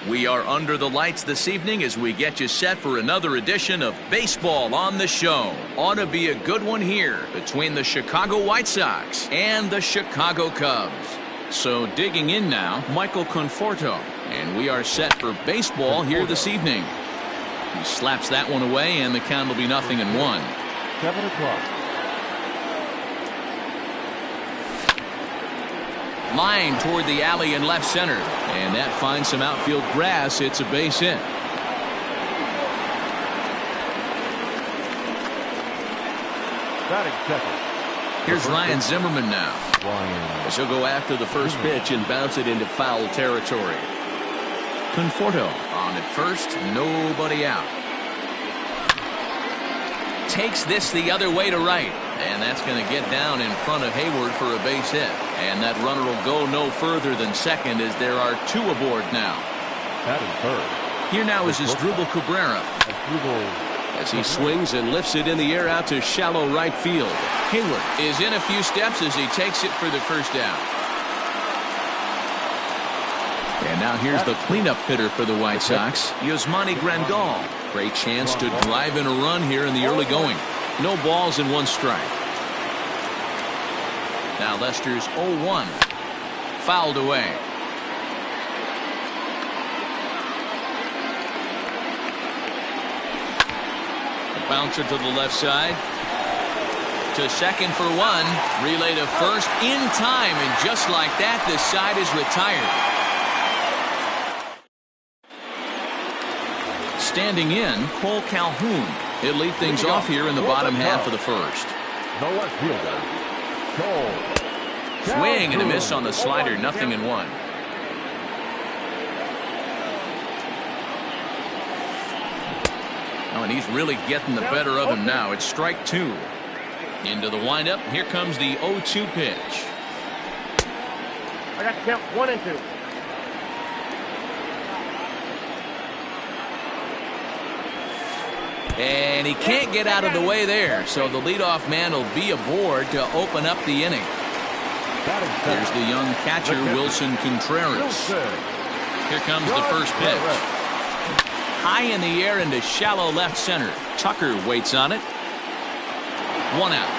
We are under the lights this evening as we get you set for another edition of Baseball on the Show. Ought to be a good one here between the Chicago White Sox and the Chicago Cubs. So digging in now, Michael Conforto, and we are set for baseball here this evening. He slaps that one away, and the count will be 0-1. 7 o'clock. Line toward the alley in left center, and that finds some outfield grass. It's a base hit. Batting second. Here's Ryan Zimmerman now. As he'll go after the first pitch and bounce it into foul territory. Conforto on at first, nobody out. Takes this the other way to right, and that's going to get down in front of Hayward for a base hit. And that runner will go no further than second as there are 2 aboard now. Batting third. Here now is Asdrubal Cabrera as he swings and lifts it in the air out to shallow right field. Hayward is in a few steps as he takes it for the first down. And now here's the cleanup hitter for the White Sox, Yasmani Grandal. Great chance to drive in a run here in the early going. No balls and 1 strike. Now Lester's 0-1. Fouled away. A bouncer to the left side. To second for 1. Relay to first in time, and just like that, this side is retired. Standing in, Cole Calhoun. He'll lead things off here in the bottom half of the first. The left fielder, Cole. Swing and a miss on the slider, 0-1. Oh, and he's really getting the better of him now. It's strike 2. Into the windup. Here comes the 0-2 pitch. I got to count 1 and 2. And he can't get out of the way there, so the leadoff man will be aboard to open up the inning. There's the young catcher, Wilson Contreras. Here comes the first pitch. High in the air into shallow left center. Tucker waits on it. 1 out.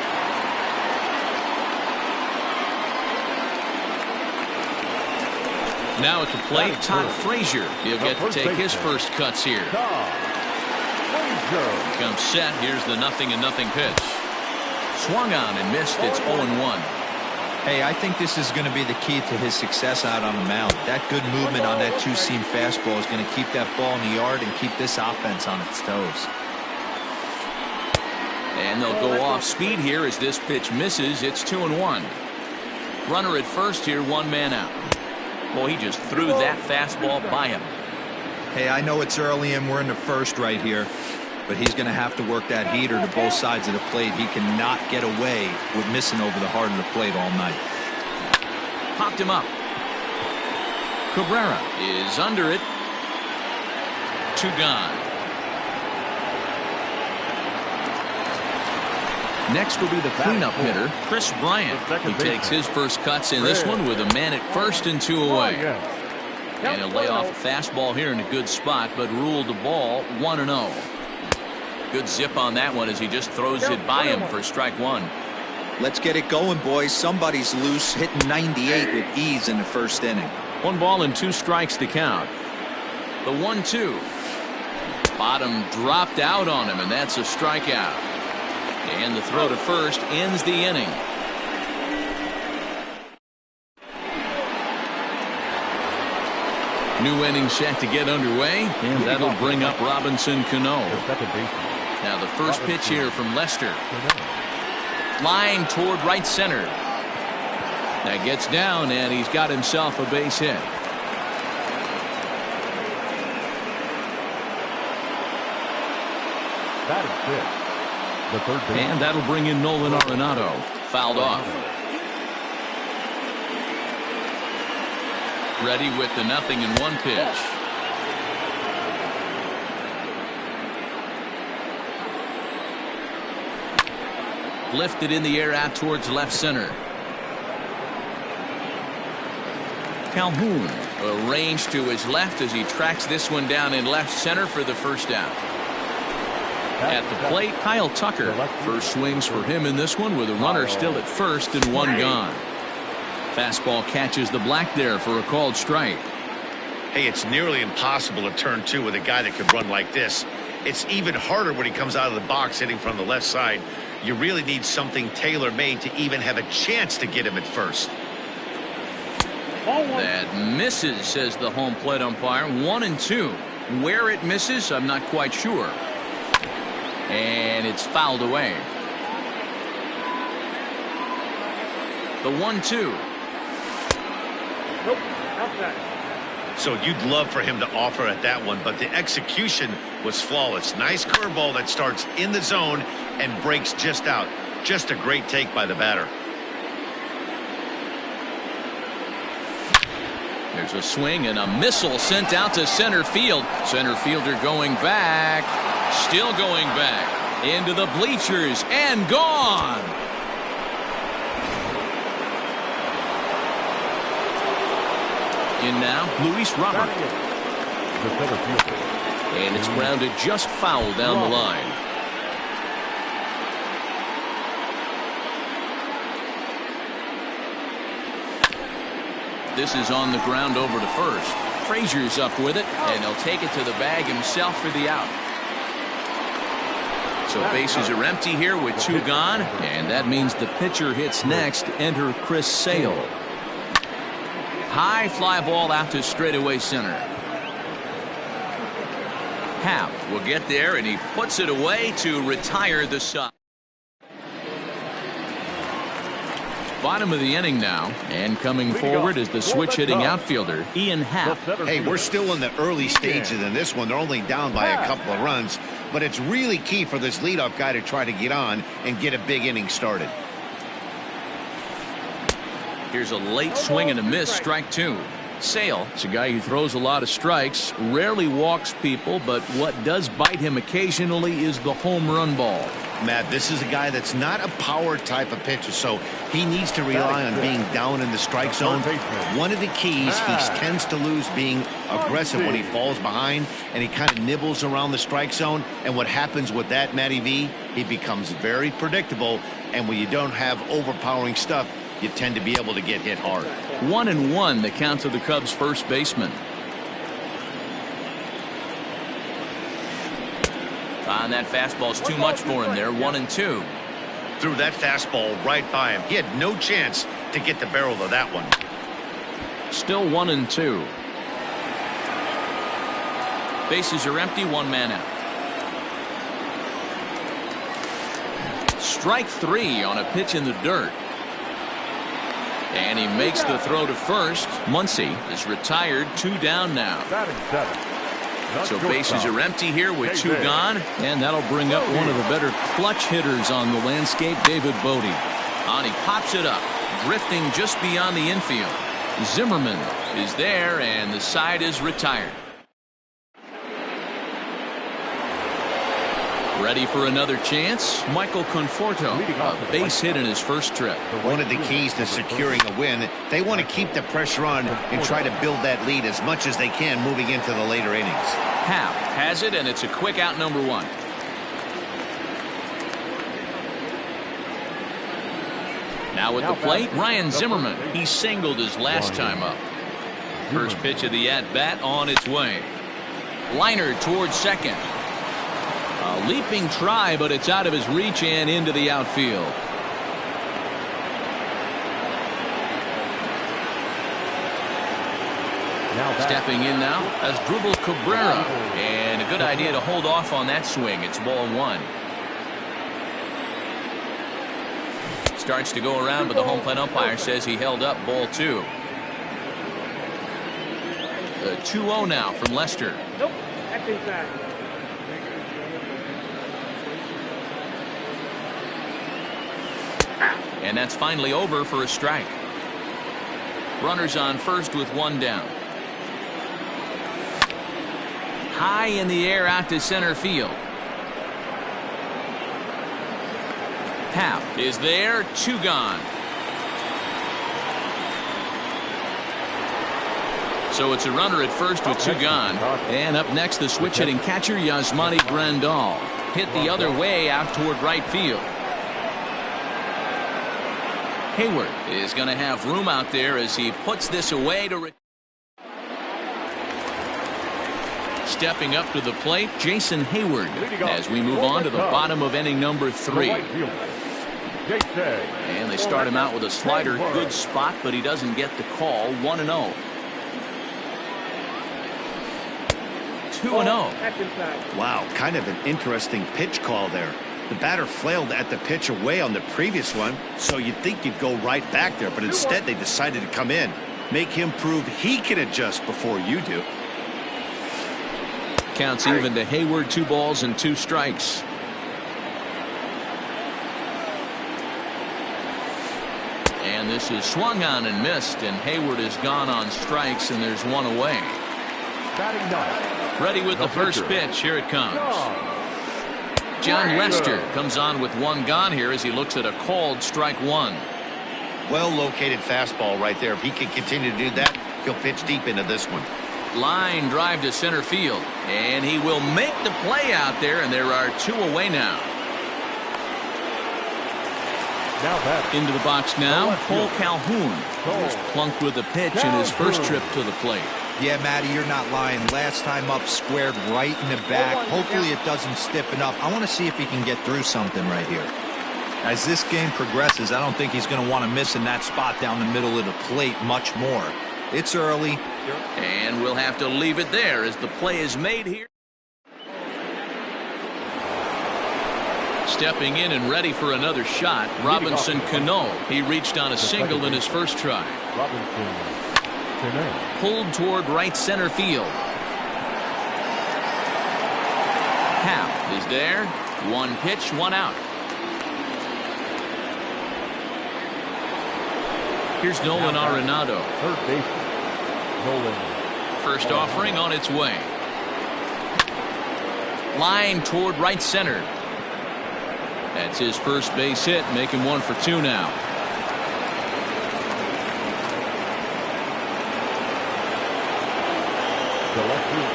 Now at the plate, Todd Frazier. He'll get to take his first cuts here. Comes set. Here's the 0-0 pitch. Swung on and missed. It's 0-1. Hey, I think this is going to be the key to his success out on the mound. That good movement on that 2-seam fastball is going to keep that ball in the yard and keep this offense on its toes. And they'll go off speed here as this pitch misses. It's 2-1. Runner at first here, 1 man out. Boy, he just threw that fastball by him. Hey, I know it's early and we're in the first right here, but he's going to have to work that heater to both sides of the plate. He cannot get away with missing over the heart of the plate all night. Popped him up. Cabrera is under it. 2 gone. Next will be the cleanup hitter, Chris Bryant. He takes his first cuts in this one with a man at first and 2 away. And he'll lay off a fastball here in a good spot, but ruled the ball 1-0. Good zip on that one as he just throws it by him for strike 1. Let's get it going, boys. Somebody's loose, hitting 98 with ease in the first inning. 1 ball and 2 strikes to count. The 1-2. Bottom dropped out on him, and that's a strikeout. And the throw to first ends the inning. New inning set to get underway, and that'll bring up Robinson Cano. Now the first pitch here from Lester. Line toward right center. That gets down, and he's got himself a base hit. And that'll bring in Nolan Arenado. Fouled off. Ready with the 0-1 pitch. Lifted in the air out towards left center. Calhoun. A range to his left as he tracks this one down in left center for the first down. At the plate, Kyle Tucker. First swings for him in this one with a runner still at first and one gone. Fastball catches the black there for a called strike. Hey, it's nearly impossible to turn two with a guy that could run like this. It's even harder when he comes out of the box hitting from the left side. You really need something tailor-made to even have a chance to get him at first. That misses, says the home plate umpire. 1-2. Where it misses, I'm not quite sure. And it's fouled away. The 1-2. Nope, outside. So you'd love for him to offer at that one, but the execution was flawless. Nice curveball that starts in the zone and breaks just out. Just a great take by the batter. There's a swing and a missile sent out to center field. Center fielder going back. Still going back. Into the bleachers and gone. In now, Luis Robert. The center fielder. And it's grounded just foul down the line. This is on the ground over to first. Frazier's up with it, and he'll take it to the bag himself for the out. So bases are empty here with two gone, and that means the pitcher hits next. Enter Chris Sale. High fly ball out to straightaway center. Happ will get there, and he puts it away to retire the side. Bottom of the inning now, and coming forward is the switch-hitting outfielder, Ian Happ. Hey, we're still in the early stages in this one. They're only down by a couple of runs, but it's really key for this leadoff guy to try to get on and get a big inning started. Here's a late swing and a miss, strike two. Sale, it's a guy who throws a lot of strikes, rarely walks people, but what does bite him occasionally is the home run ball. Matt, this is a guy that's not a power type of pitcher, so he needs to rely on being down in the strike zone. One of the keys, he tends to lose being aggressive when he falls behind, and he kind of nibbles around the strike zone. And what happens with that, Matty V, he becomes very predictable, and when you don't have overpowering stuff, you tend to be able to get hit hard. 1-1, the count to the Cubs' first baseman. And that fastball's too much for him there. 1-2. Threw that fastball right by him. He had no chance to get the barrel of that one. Still 1-2. Bases are empty, one man out. Strike three on a pitch in the dirt. And he makes the throw to first. Muncy is retired, two down now. So bases are empty here with two gone, and that'll bring up one of the better clutch hitters on the landscape, David Bodie. And he pops it up, drifting just beyond the infield. Zimmerman is there, and the side is retired. Ready for another chance? Michael Conforto, a base hit in his first trip. One of the keys to securing a win, they want to keep the pressure on and try to build that lead as much as they can moving into the later innings. Happ has it, and it's a quick out, number one. Now at the plate, Ryan Zimmerman. He singled his last time up. First pitch of the at-bat on its way. Liner towards second. A leaping try, but it's out of his reach and into the outfield. Stepping in now as Dribble Cabrera. And a good idea to hold off on that swing. It's ball one. Starts to go around, but the home plate umpire says he held up ball two. The 2-0 now from Lester. Nope, that's inside. And that's finally over for a strike. Runners on first with one down. High in the air out to center field. Happ is there, two gone. So it's a runner at first with 2 gone. And up next, the switch hitting catcher, Yasmani Grandal. Hit the other way out toward right field. Hayward is going to have room out there as he puts this away to... Stepping up to the plate, Jason Hayward, as we move on to the bottom of inning number 3. And they start him out with a slider. Good spot, but he doesn't get the call. 1-0. 2-0. Wow, kind of an interesting pitch call there. The batter flailed at the pitch away on the previous one, so you'd think you'd go right back there, but instead they decided to come in. Make him prove he can adjust before you do. Counts even to Hayward. 2 balls and 2 strikes. And this is swung on and missed, and Hayward is gone on strikes, and there's 1 away. Ready with the first pitch. Here it comes. John Lester comes on with 1 gone here as he looks at a called strike 1. Well located fastball right there. If he can continue to do that, he'll pitch deep into this one. Line drive to center field, and he will make the play out there, and there are 2 away now. Into the box now, Cole Calhoun. He's plunked with a pitch in his first trip to the plate. Yeah, Matty, you're not lying. Last time up, squared right in the back. Hopefully it doesn't stiffen up. I want to see if he can get through something right here. As this game progresses, I don't think he's going to want to miss in that spot down the middle of the plate much more. It's early. And we'll have to leave it there as the play is made here. Stepping in and ready for another shot, Robinson Cano. He reached on a single in his first try. Pulled toward right center field. Hal is there. 1 pitch, 1 out. Here's Nolan Arenado. Third baseman, Nolan. First offering on its way. Line toward right center. That's his first base hit, making 1 for 2 now.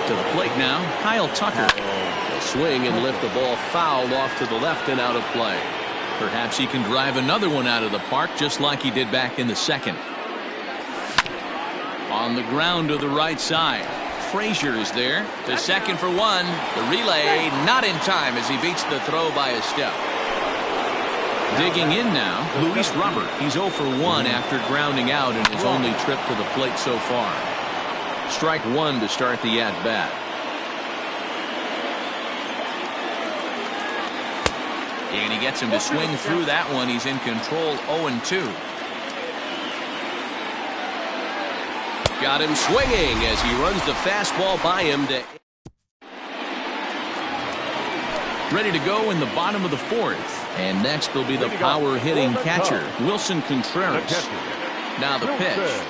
To the plate now, Kyle Tucker. He'll swing and lift the ball foul off to the left and out of play. Perhaps he can drive another one out of the park just like he did back in the second. On the ground to the right side. Frazier is there to second for 1. The relay not in time as he beats the throw by a step. Digging in now, Luis Robert. He's 0 for 1 after grounding out in his only trip to the plate so far. Strike 1 to start the at-bat. And he gets him to swing through that one. He's in control. 0-2. Got him swinging as he runs the fastball by him. Ready to go in the bottom of the 4th. And next will be the power hitting catcher, Wilson Contreras. Now the pitch.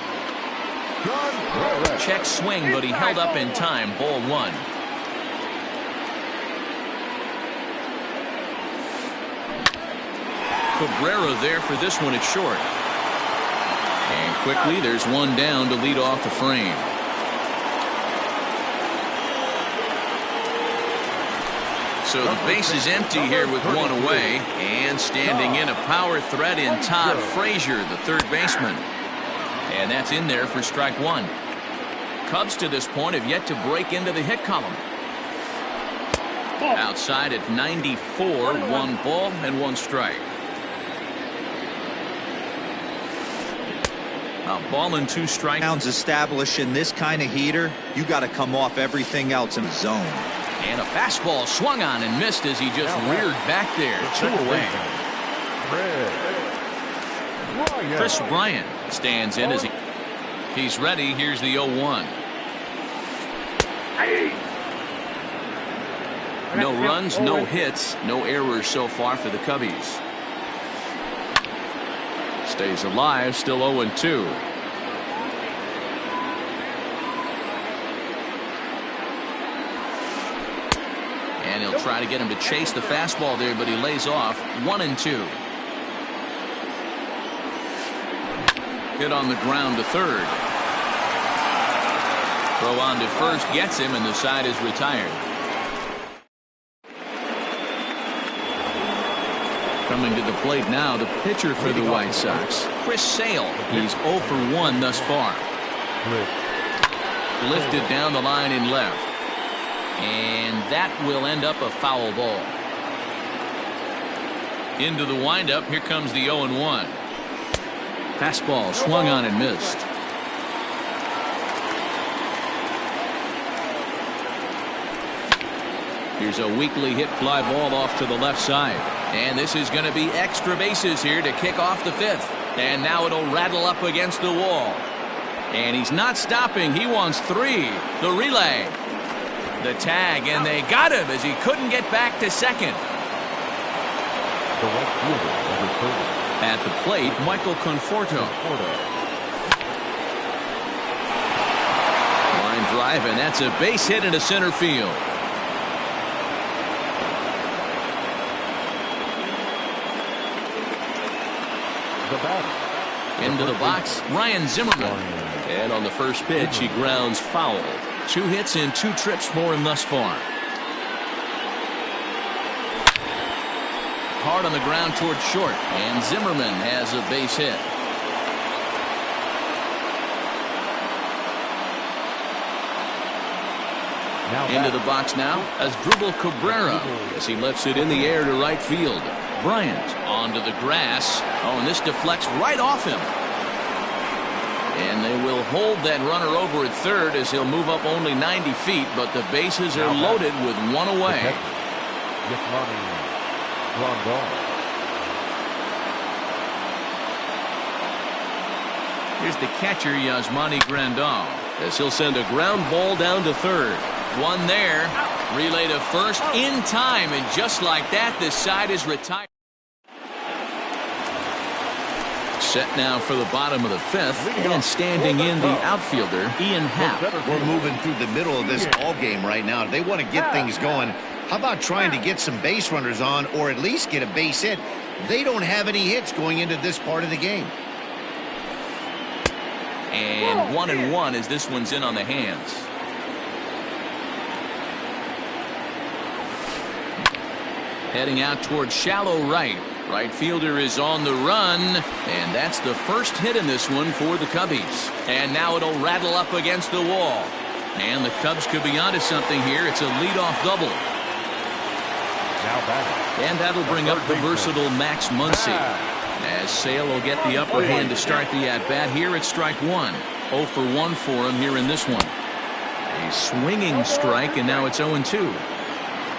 Check swing, but he held up in time. Ball 1. Cabrera there for this one at short. And quickly there's 1 down to lead off the frame. So the base is empty here with 1 away. And standing in a power threat in Todd Frazier, the third baseman. And that's in there for strike 1. Cubs to this point have yet to break into the hit column. Outside at 94, 1 ball and 1 strike. A ball and 2 strikes. Rounds established in this kind of heater, you got to come off everything else in the zone. And a fastball swung on and missed as he just reared back there. 2 away. Chris Bryant stands in as he's ready. Here's the 0-1. No runs, no hits, no errors so far for the Cubbies. Stays alive, still 0-2. And he'll try to get him to chase the fastball there, but he lays off. 1-2. Hit on the ground to third. Throw on to first gets him, and the side is retired. Coming to the plate now, the pitcher for the White Sox, Chris Sale. He's 0 for 1 thus far. Lifted down the line in left. And that will end up a foul ball. Into the windup, here comes the 0-1. Fastball swung on and missed. Here's a weakly hit fly ball off to the left side. And this is going to be extra bases here to kick off the fifth. And now it'll rattle up against the wall. And he's not stopping. He wants 3. The relay. The tag, and they got him as he couldn't get back to second. At the plate, Michael Conforto. Line drive, and that's a base hit into center field. Into the box, Ryan Zimmerman. And on the first pitch, he grounds foul. 2 hits and 2 trips for him thus far. Hard on the ground towards short, and Zimmerman has a base hit. Into the box now as Asdrubal Cabrera as he lifts it in the air to right field. Bryant onto the grass. Oh, and this deflects right off him. And they will hold that runner over at third as he'll move up only 90 feet, but the bases are loaded with 1 away. Here's the catcher, Yasmani Grandal, as he'll send a ground ball down to third. 1 there. Relay to first in time, and just like that, this side is retired. Set now for the bottom of the fifth, and standing in the outfielder, Ian Happ. We're moving through the middle of this ball game right now. They want to get things going. How about trying to get some base runners on, or at least get a base hit? They don't have any hits going into this part of the game. And 1-1 as this one's in on the hands. Heading out towards shallow right. Right fielder is on the run, and that's the first hit in this one for the Cubbies. And now it'll rattle up against the wall. And the Cubs could be onto something here. It's a leadoff double. And that'll bring up the versatile Max Muncy. As Sale will get the upper hand to start the at-bat here at strike 1. 0 for 1 for him here in this one. A swinging strike, and now it's 0-2.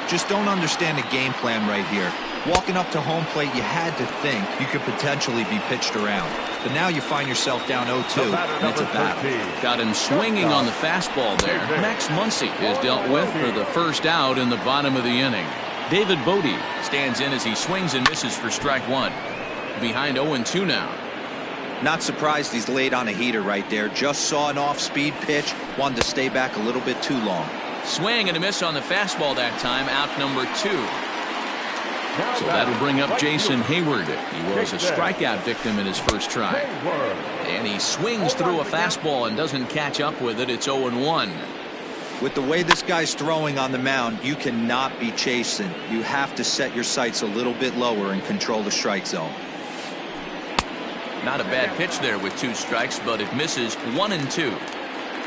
Just don't understand the game plan right here. Walking up to home plate, you had to think you could potentially be pitched around. But now you find yourself down 0-2, and it's a battle. Got him swinging on the fastball there. Max Muncy is dealt with for the first out in the bottom of the inning. David Bodie stands in as he swings and misses for strike 1. Behind 0-2 now. Not surprised he's laid on a heater right there. Just saw an off-speed pitch. Wanted to stay back a little bit too long. Swing and a miss on the fastball that time. Out number 2. So that'll bring up Jason Hayward. He was a strikeout victim in his first try. And he swings through a fastball and doesn't catch up with it. It's 0-1. With the way this guy's throwing on the mound, you cannot be chasing. You have to set your sights a little bit lower and control the strike zone. Not a bad pitch there with 2 strikes, but it misses. 1-2.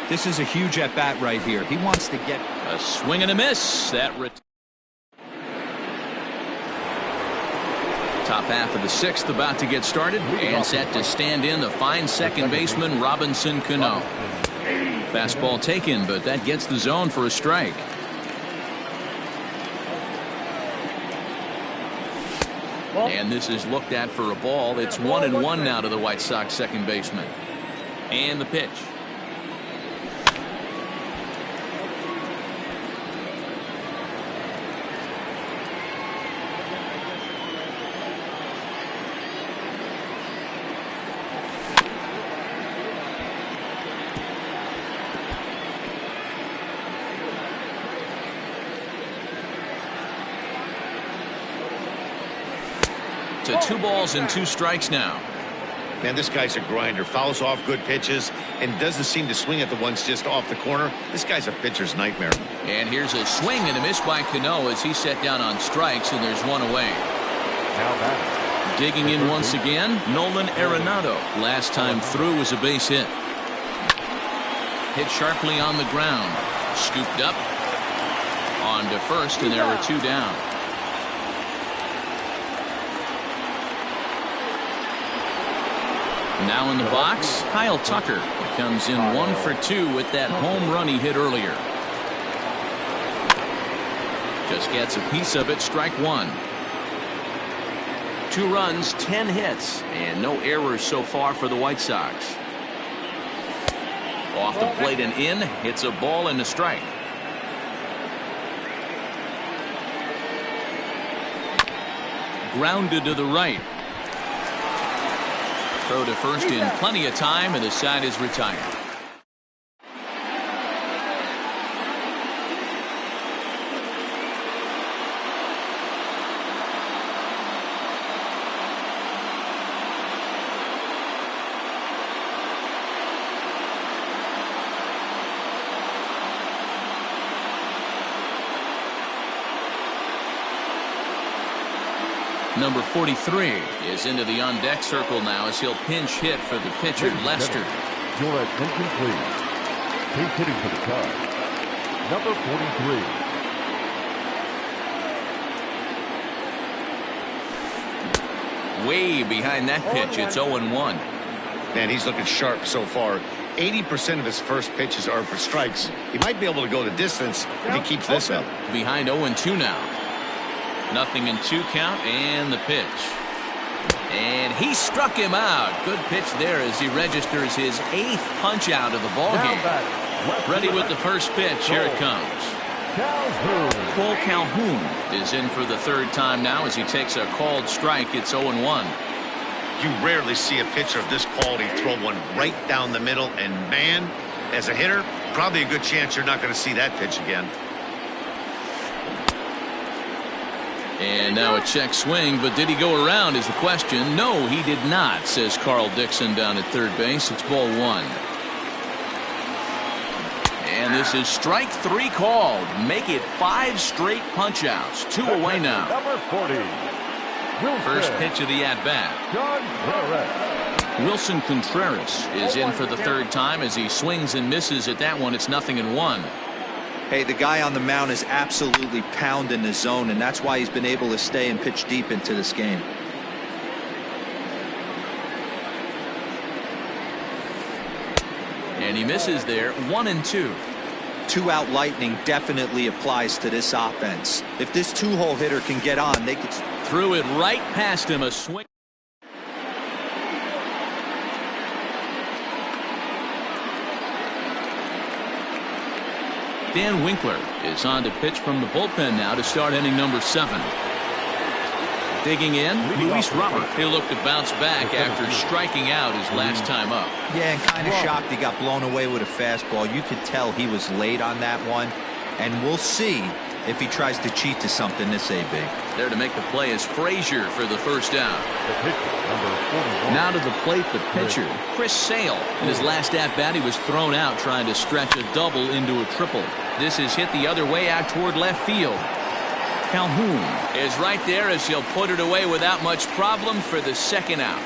This is a huge at-bat right here. He wants to get a swing and a miss. That top half of the 6th about to get started, and set to stand in the fine second baseman Robinson Cano. Fastball taken, but that gets the zone for a strike. And this is looked at for a ball. It's 1-1 now to the White Sox second baseman. And the pitch. To 2 balls and 2 strikes now. Man, this guy's a grinder. Fouls off good pitches and doesn't seem to swing at the ones just off the corner. This guy's a pitcher's nightmare. And here's a swing and a miss by Cano as he's set down on strikes, and there's one away. Now back. Digging in once again, Nolan Arenado. Last time through was a base hit. Hit sharply on the ground. Scooped up. On to first, and there are two down. Now in the box, Kyle Tucker. He comes in 1 for 2 with that home run he hit earlier. Just gets a piece of it, strike one. 2 runs, 10 hits, and no errors so far for the White Sox. Off the plate and in, hits a ball and a strike. Grounded to the right. Throw to first in plenty of time, and the side is retired. Number 43 is into the on-deck circle now as he'll pinch hit for the pitcher, Lester. You're at incomplete. Pinch hitting for the Cubs. Number 43. Way behind that pitch. It's 0-1. Man, he's looking sharp so far. 80% of his first pitches are for strikes. He might be able to go the distance if he keeps this up. Behind 0-2 now. Nothing in 2 count, and the pitch. And he struck him out. Good pitch there as he registers his 8th punch out of the ball game. Ready with the first pitch. Here it comes. Cole Calhoun is in for the 3rd time now as he takes a called strike. It's 0-1. You rarely see a pitcher of this quality throw one right down the middle, and man, as a hitter, probably a good chance you're not going to see that pitch again. And now a check swing, but did he go around is the question. No, he did not, says Carl Dixon down at third base. It's ball 1. And this is strike 3 called. Make it 5 straight punch-outs. 2 away now. Number 40. First pitch of the at-bat. Wilson Contreras is in for the 3rd time as he swings and misses at that one. It's 0-1. Hey, the guy on the mound is absolutely pounding the zone, and that's why he's been able to stay and pitch deep into this game. And he misses there. 1-2. 2-out lightning definitely applies to this offense. If this 2-hole hitter can get on, they could. Threw it right past him. A swing. Dan Winkler is on to pitch from the bullpen now to start inning number 7. Digging in, Luis Robert. He'll look to bounce back after striking out his last time up. Yeah, and kind of shocked he got blown away with a fastball. You could tell he was late on that one, and we'll see if he tries to cheat to something this AB. There to make the play is Frazier for the first down. Now to the plate, the pitcher, Chris Sale. In his last at-bat, he was thrown out trying to stretch a double into a triple. This is hit the other way out toward left field. Calhoun is right there as he'll put it away without much problem for the 2nd out.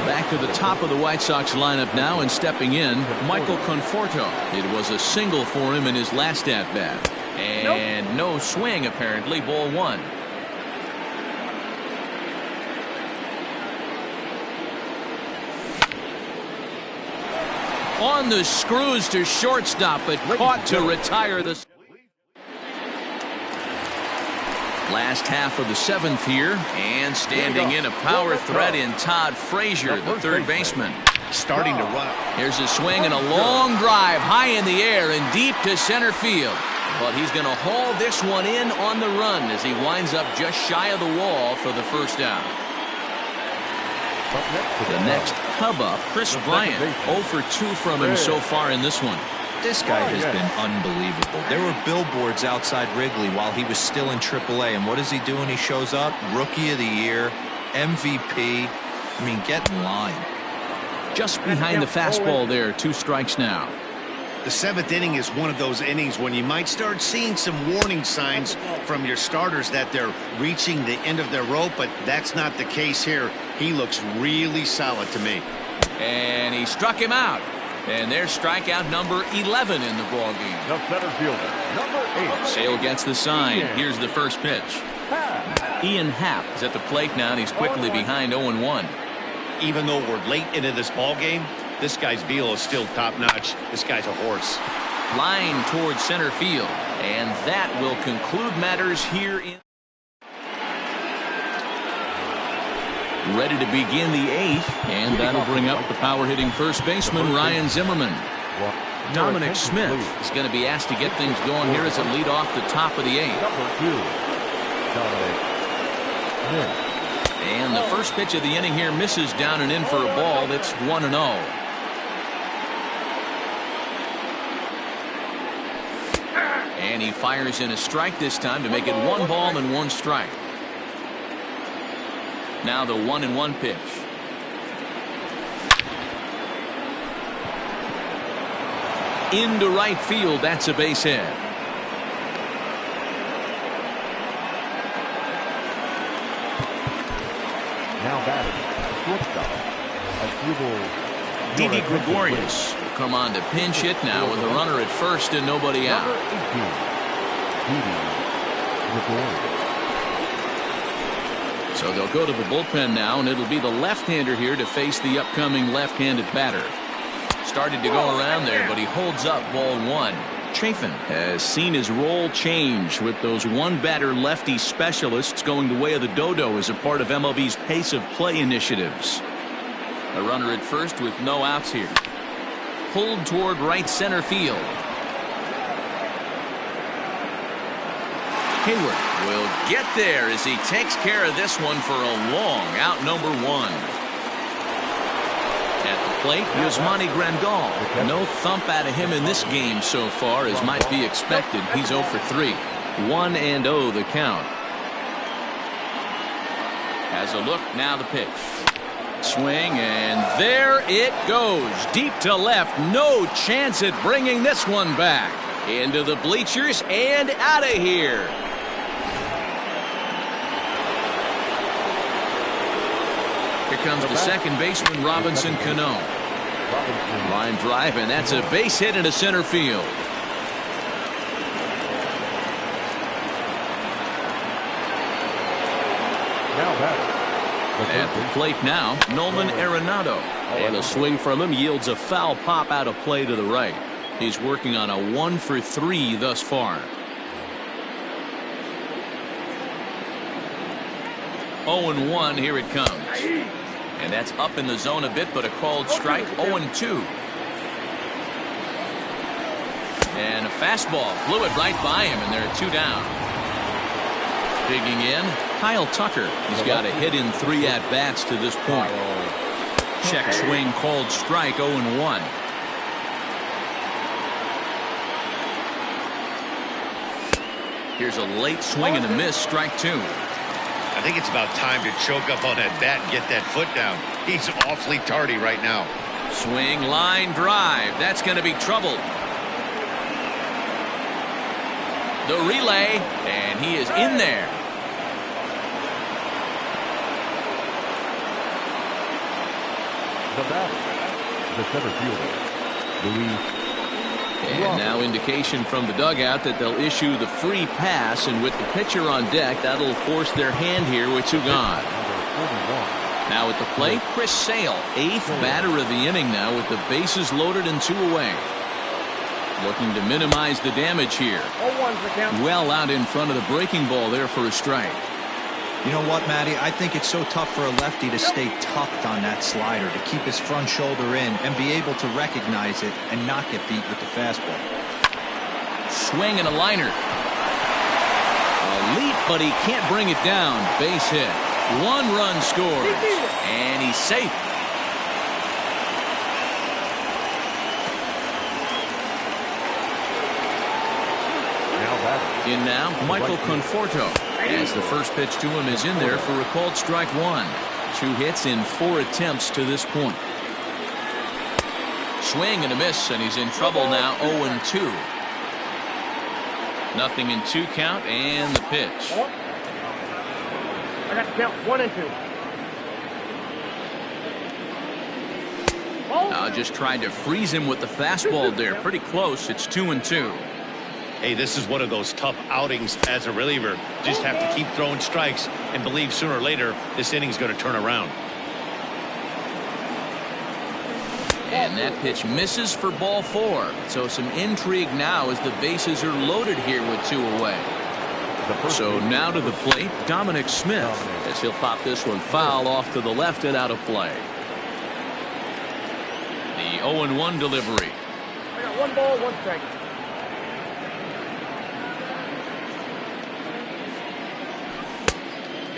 Back to the top of the White Sox lineup now, and stepping in, Michael Conforto. It was a single for him in his last at-bat. And no swing, apparently. Ball 1. On the screws to shortstop, but caught to retire the. Last half of the 7th here, and standing in a power threat in Todd Frazier, the 3rd baseman. Starting to run. Here's a swing and a long drive high in the air and deep to center field. But he's going to haul this one in on the run as he winds up just shy of the wall for the 1st down. The next Cub up, Chris Bryant. 0 for 2 from him so far in this one. This guy has been unbelievable. There were billboards outside Wrigley while he was still in AAA, and what does he do when he shows up? Rookie of the Year, MVP. I mean, get in line. Just behind the fastball there. 2 strikes now. The 7th inning is one of those innings when you might start seeing some warning signs from your starters that they're reaching the end of their rope, but that's not the case here. He looks really solid to me. And he struck him out. And there's strikeout number 11 in the ball game. The center fielder, number 8. Sale gets the sign. Here's the first pitch. Ian Happ is at the plate now, and he's quickly behind 0-1. Even though we're late into this ball game, this guy's velo is still top-notch. This guy's a horse. Line towards center field. And that will conclude matters here in... Ready to begin the 8th, and that'll bring up the power-hitting first baseman, Ryan Zimmerman. Dominic Smith is going to be asked to get things going here as a lead off the top of the 8th. Number 2, Dominic Smith. And the first pitch of the inning here misses down and in for a ball. That's 1-0. And he fires in a strike this time to make it 1 ball and 1 strike. Now the 1-1 pitch. Into right field. That's a base hit. Now batting, shortstop, Didi Gregorius will come on to pinch hit now with a runner at first and nobody out. Number 18, Didi Gregorius. So they'll go to the bullpen now, and it'll be the left-hander here to face the upcoming left-handed batter. Started to go around there, but he holds up ball 1. Chafin has seen his role change with those one-batter lefty specialists going the way of the dodo as a part of MLB's pace of play initiatives. A runner at first with no outs here. Pulled toward right center field. Hayward will get there as he takes care of this one for a long out number 1. At the plate, Yasmani Grandal. No thump out of him in this game so far, as might be expected. He's 0 for 3. 1-0 the count. Has a look, now the pitch. Swing, and there it goes. Deep to left. No chance at bringing this one back. Into the bleachers and out of here. Here comes the second baseman, Robinson Cano. Line drive, and that's a base hit into center field. Now batting. At the plate now, Nolan Arenado. And a swing from him yields a foul pop out of play to the right. He's working on a 1 for 3 thus far. 0-1, here it comes. And that's up in the zone a bit, but a called strike. 0-2. And a fastball blew it right by him, and there are 2 down. Digging in, Kyle Tucker. He's got a hit in 3 at-bats to this point. Check swing, called strike. 0-1. Here's a late swing and a miss, strike 2. I think it's about time to choke up on that bat and get that foot down. He's awfully tardy right now. Swing, line drive. That's going to be trouble. The relay, and he is in there. The batter, the center fielder, Luis. And now indication from the dugout that they'll issue the free pass, and with the pitcher on deck, that'll force their hand here with 2 gone. Now at the plate, Chris Sale, 8th batter of the inning now with the bases loaded and 2 away. Looking to minimize the damage here. Well out in front of the breaking ball there for a strike. You know what, Matty? I think it's so tough for a lefty to stay tucked on that slider, to keep his front shoulder in and be able to recognize it and not get beat with the fastball. Swing and a liner. A leap, but he can't bring it down. Base hit. 1 run scores. And he's safe. In now, Michael Conforto, as the first pitch to him is in there for a called strike 1. 2 hits in 4 attempts to this point. Swing and a miss, and he's in trouble now. 0-2. Nothing in 2 count, and the pitch. I got to count 1-2. Just tried to freeze him with the fastball there. Pretty close. It's 2-2. Hey, this is one of those tough outings as a reliever. Just have to keep throwing strikes and believe sooner or later this inning's going to turn around. And that pitch misses for ball 4. So some intrigue now as the bases are loaded here with 2 away. So now to the plate, Dominic Smith, as he'll pop this one foul off to the left and out of play. The 0-1 delivery. I got 1 ball, 1 strike.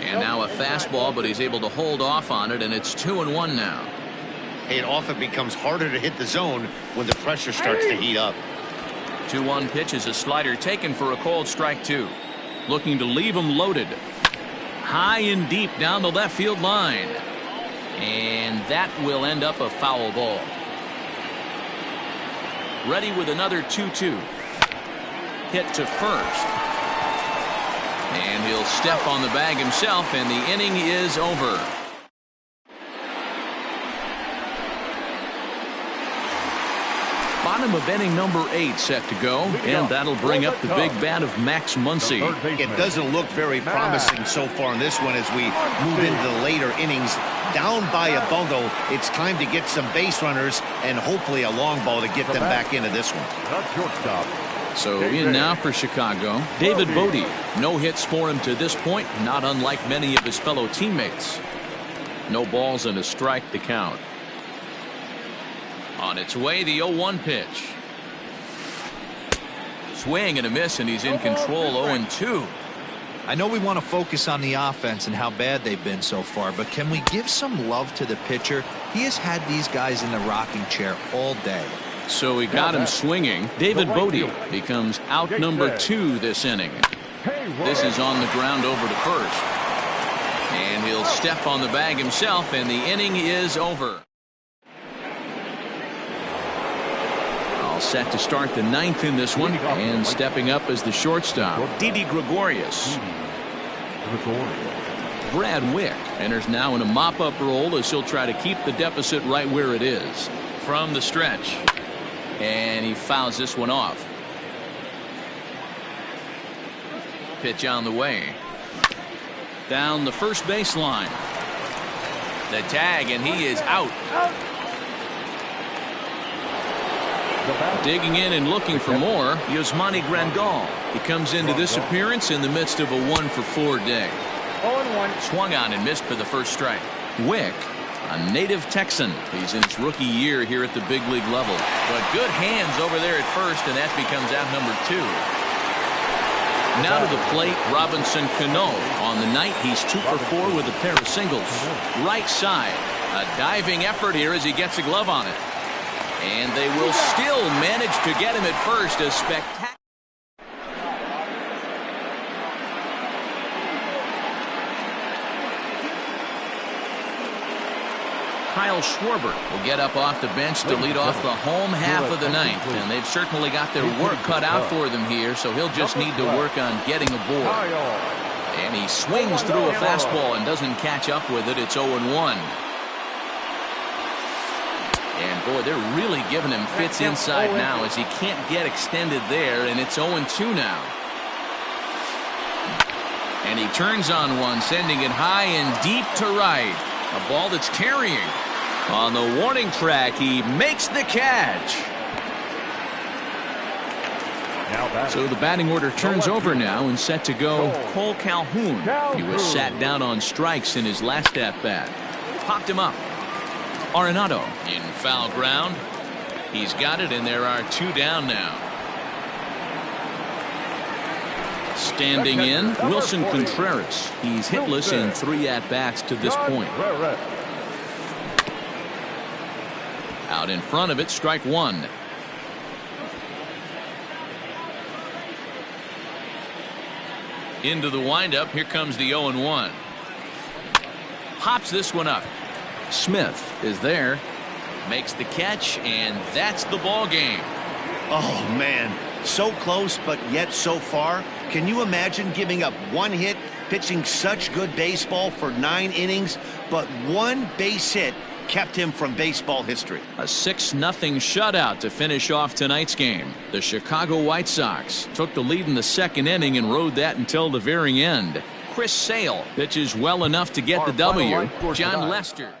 And now a fastball, but he's able to hold off on it, and it's 2-1 now. Hey, it often becomes harder to hit the zone when the pressure starts to heat up. 2-1 pitch is a slider taken for a called strike 2. Looking to leave him loaded. High and deep down the left field line. And that will end up a foul ball. Ready with another 2-2. Hit to first. And he'll step on the bag himself, and the inning is over. Bottom of inning number 8 set to go, and that'll bring up the big bat of Max Muncy. It doesn't look very promising so far in this one as we move into the later innings. Down by a bungle, it's time to get some base runners and hopefully a long ball to get them back into this one. So in now for Chicago, David Bodie. No hits for him to this point, not unlike many of his fellow teammates. No balls and a strike to count. On its way, the 0-1 pitch. Swing and a miss, and he's in control. 0-2. I know we want to focus on the offense and how bad they've been so far, but can we give some love to the pitcher? He has had these guys in the rocking chair all day. So he got him swinging. David Bodie becomes out number 2 this inning. This is on the ground over to first. And he'll step on the bag himself, and the inning is over. All set to start the 9th in this one, and stepping up as the shortstop, Didi Gregorius. Brad Wick enters now in a mop-up role as he'll try to keep the deficit right where it is. From the stretch. And he fouls this one off. Pitch on the way. Down the first baseline. The tag, and he is out. Digging in and looking for more, Yasmani Grandal. He comes into this appearance in the midst of a 1-for-4 day. 0-1. Swung on and missed for the first strike. Wick, a native Texan. He's in his rookie year here at the big league level. But good hands over there at first, and that becomes out number 2. Now to the plate, Robinson Cano. On the night, he's 2-for-4 with a pair of singles. Right side. A diving effort here as he gets a glove on it. And they will still manage to get him at first. A spectacular. Kyle Schwarber will get up off the bench to lead off the home half of the 9th. And they've certainly got their work cut out for them here, so he'll just need to work on getting aboard. And he swings through a fastball and doesn't catch up with it. It's 0-1. And boy, they're really giving him fits inside now as he can't get extended there, and it's 0-2 now. And he turns on one, sending it high and deep to right. A ball that's carrying. On the warning track, he makes the catch. So the batting order turns over now, and set to go Cole Calhoun. He was sat down on strikes in his last at-bat. Popped him up. Arenado in foul ground. He's got it, and there are 2 down now. Standing in, Wilson Contreras. He's hitless in 3 at-bats to this point. Out in front of it, strike 1. Into the windup, here comes the 0-1. pops this one up. Smith is there, makes the catch, and that's the ball game. Oh, man. So close, but yet so far. Can you imagine giving up one hit, pitching such good baseball for 9 innings, but one base hit kept him from baseball history? A 6-0 shutout to finish off tonight's game. The Chicago White Sox took the lead in the 2nd inning and rode that until the very end. Chris Sale pitches well enough to get the W. John Lester.